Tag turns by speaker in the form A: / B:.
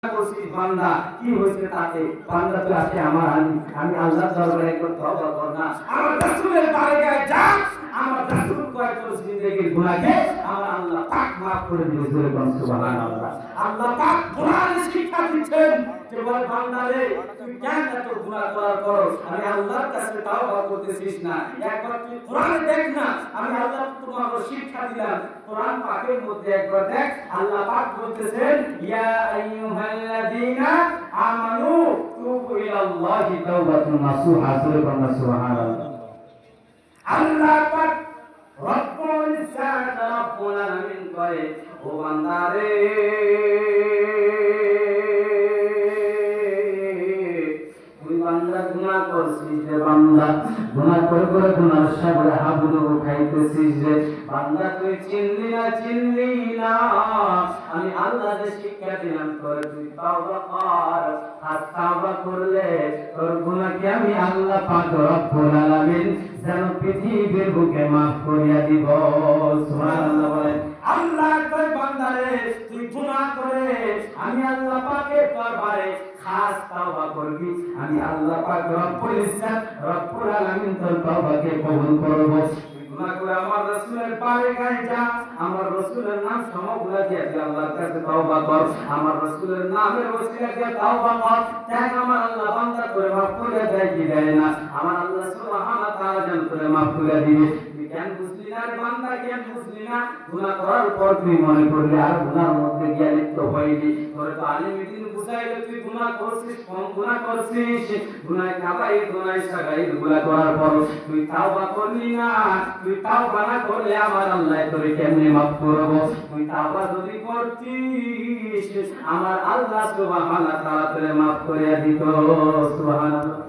A: করছি বান্দা কি হয়েছে তাতে বান্দা তো আছে আমার আমি আল্লাহর দরবারে একবার তওবা কর না আমার রাসূলের বারগায় যা আমার রাসূল কয় তোর জিন্দেগির গুনাহকে আমার আল্লাহ পাক maaf করে দিবে সুবহানাল্লাহ। আল্লাহ পাক কোরআনে শিক্ষা দিচ্ছেন যে বল বান্দা রে তুই কেন এত গুনাহ করার পর আমি আল্লাহর কাছে তওবা করতেছিস না একবার তুই কোরআনে দেখ না আমি আল্লাহ তোমাকে শিক্ষা দিলাম কোরআন পাকের মধ্যে একবার দেখ আল্লাহ পাক বলতেছেন ইয়া আইয়ুহাল্লাযীনা আমানু তুবু ইলাল্লাহি তাওবাতুন নাসুহা সুবহানাল্লাহ। আল্লাহ পাক রব্বুল ইজ্জাত রব্বুল আলামিন কয় ও বান্দা রে তুই বান্দা গুনাহ করছিস রে বান্দা গুনাহ করে করে গুনার সাগরে হাবুডুবু খাইতেছিস রে বান্দা তুই চিনলি না আমি আল্লাহ যে শিক্ষা দিলাম তোর তুই তওবা কর আর তওবা করলে তোর গুনাহকে আমি আল্লাহ পাক রব্বুল আলামিন যেন পৃথিবীর বুকে maaf করিয়া দিব সুবহানাল্লাহ বলেন। আল্লাহ কয় বান্দা রে তুই গুনাহ করে আমি আল্লাহ পাকের দরবারে খাস তওবা করবি আমি আল্লাহ পাক রব্বুল ইজ্জাত রব্বুল আলামিন তোর তওবাকে কবুল করব। গুনাহ করে আমার রাসূলের বারগায় যা আমার রাসূলের নাম সমগুলা দিয়ে আল্লাহর কাছে তওবা কর আমার রাসূলের নামের ওসিলা দিয়ে তওবা কর তাই আমার আল্লাহ বান্দা করে maaf করে দেয় কি দেয় না আমার আল্লাহ সুবহানাহু ওয়া তাআলা জান করে maaf করে দিবে। তুই কেন বুঝলি না রে বান্দা কেন বুঝলি না গুনাহ করার পর তুই মনে করলি আর গুনাহর মধ্যে গিয়ে লিপ্ত হইলি তোর তো আলিম দিন বুঝাইলে তুই গুনাহ করছিস কম গুনাহ করছিস গুনাহ কাবাইর গুনাহ সাগাইর গুনাহ করার পর তুই তওবা করলি না তুই তওবা না করলে আমার আল্লাহ তোরে কেমনে maaf করব তুই তওবা যদি করতিস আমার আল্লাহ সুবহানাহু ওয়া তাআলা তোরে maaf করে দিত সুবহানাল্লাহ।